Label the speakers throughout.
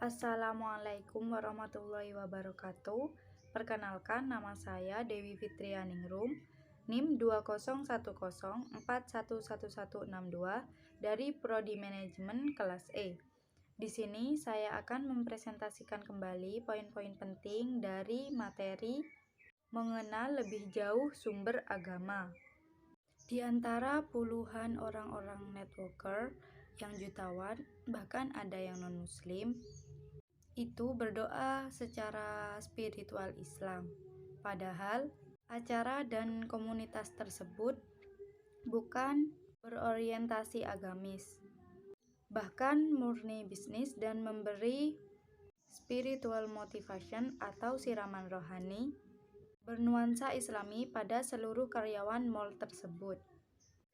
Speaker 1: Assalamualaikum warahmatullahi wabarakatuh. Perkenalkan, nama saya Dewi Fitrianingrum, NIM 2010411162 dari Prodi Manajemen kelas E. Di sini saya akan mempresentasikan kembali poin-poin penting dari materi mengenal lebih jauh sumber agama. Di antara puluhan orang-orang networker yang jutawan, bahkan ada yang non-muslim, itu berdoa secara spiritual Islam. Padahal acara dan komunitas tersebut bukan berorientasi agamis, bahkan murni bisnis dan memberi spiritual motivation atau siraman rohani bernuansa Islami pada seluruh karyawan mall tersebut.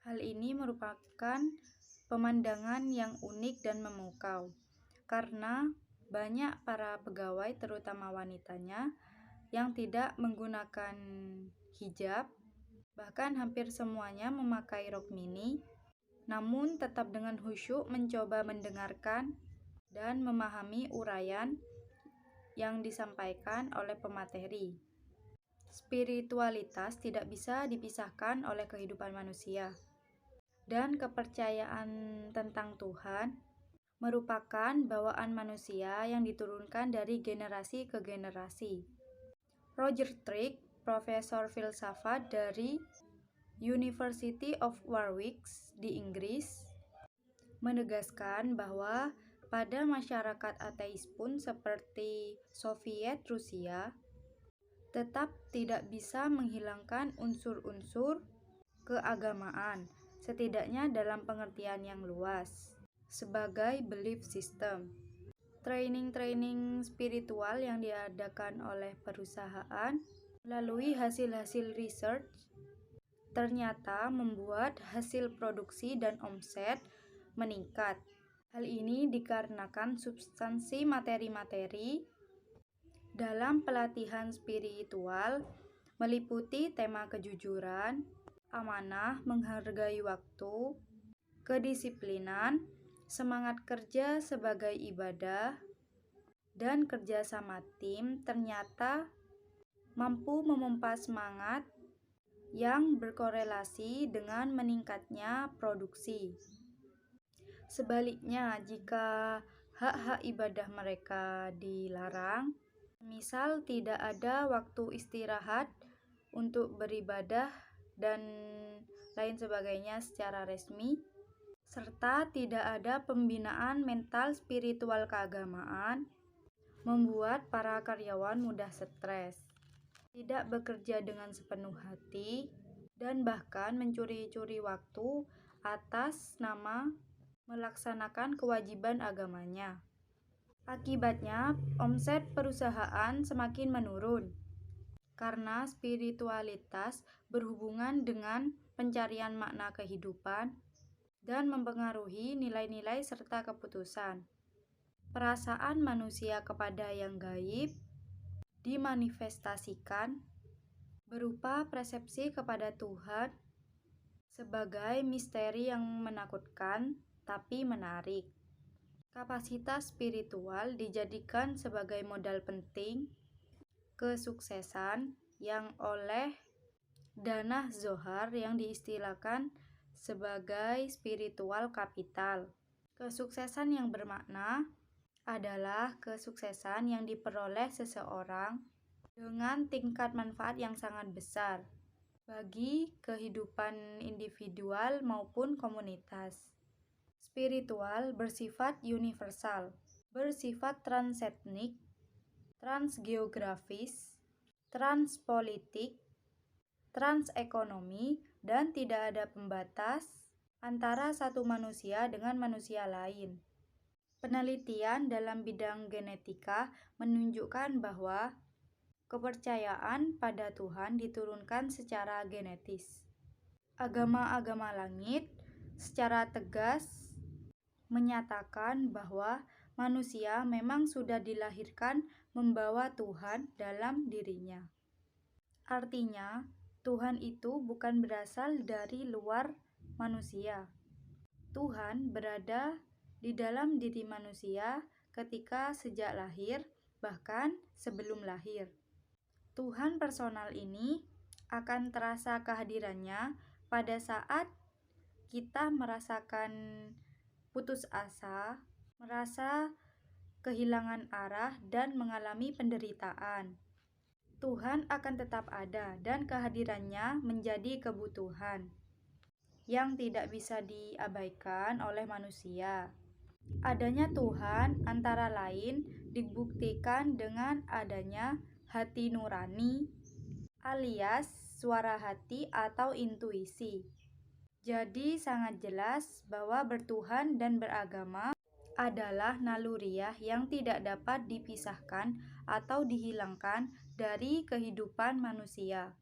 Speaker 1: Hal ini merupakan pemandangan yang unik dan memukau, karena banyak para pegawai, terutama wanitanya, yang tidak menggunakan hijab, bahkan hampir semuanya memakai rok mini, namun tetap dengan khusyuk mencoba mendengarkan dan memahami uraian yang disampaikan oleh pemateri. Spiritualitas tidak bisa dipisahkan oleh kehidupan manusia, dan kepercayaan tentang Tuhan merupakan bawaan manusia yang diturunkan dari generasi ke generasi. Roger Trick, profesor filsafat dari University of Warwick di Inggris, menegaskan bahwa pada masyarakat ateis pun seperti Soviet Rusia, tetap tidak bisa menghilangkan unsur-unsur keagamaan, setidaknya dalam pengertian yang luas, sebagai belief system. Training-training spiritual yang diadakan oleh perusahaan melalui hasil-hasil research ternyata membuat hasil produksi dan omset meningkat. Hal ini dikarenakan substansi materi-materi dalam pelatihan spiritual meliputi tema kejujuran, amanah, menghargai waktu, kedisiplinan, semangat kerja sebagai ibadah, dan kerjasama tim ternyata mampu memompa semangat yang berkorelasi dengan meningkatnya produksi. Sebaliknya, jika hak-hak ibadah mereka dilarang, misal tidak ada waktu istirahat untuk beribadah dan lain sebagainya secara resmi, serta tidak ada pembinaan mental spiritual keagamaan, membuat para karyawan mudah stres, tidak bekerja dengan sepenuh hati, dan bahkan mencuri-curi waktu atas nama melaksanakan kewajiban agamanya. Akibatnya, omset perusahaan semakin menurun, karena spiritualitas berhubungan dengan pencarian makna kehidupan dan mempengaruhi nilai-nilai serta keputusan. Perasaan manusia kepada yang gaib dimanifestasikan berupa persepsi kepada Tuhan sebagai misteri yang menakutkan tapi menarik. Kapasitas spiritual dijadikan sebagai modal penting kesuksesan yang oleh Danah Zohar yang diistilahkan sebagai spiritual capital. Kesuksesan yang bermakna adalah kesuksesan yang diperoleh seseorang dengan tingkat manfaat yang sangat besar bagi kehidupan individual maupun komunitas. Spiritual bersifat universal, bersifat transetnik, transgeografis, transpolitik, transekonomi, dan tidak ada pembatas antara satu manusia dengan manusia lain. Penelitian dalam bidang genetika menunjukkan bahwa kepercayaan pada Tuhan diturunkan secara genetis. Agama-agama langit secara tegas menyatakan bahwa manusia memang sudah dilahirkan membawa Tuhan dalam dirinya. Artinya, Tuhan itu bukan berasal dari luar manusia. Tuhan berada di dalam diri manusia ketika sejak lahir, bahkan sebelum lahir. Tuhan personal ini akan terasa kehadirannya pada saat kita merasakan putus asa, merasa kehilangan arah, dan mengalami penderitaan. Tuhan akan tetap ada dan kehadirannya menjadi kebutuhan yang tidak bisa diabaikan oleh manusia. Adanya Tuhan antara lain dibuktikan dengan adanya hati nurani alias suara hati atau intuisi. Jadi sangat jelas bahwa bertuhan dan beragama adalah naluriah yang tidak dapat dipisahkan atau dihilangkan dari kehidupan manusia.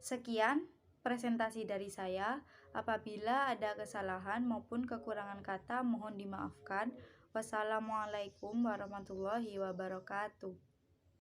Speaker 1: Sekian presentasi dari saya. Apabila ada kesalahan maupun kekurangan kata, mohon dimaafkan. Wassalamualaikum warahmatullahi wabarakatuh.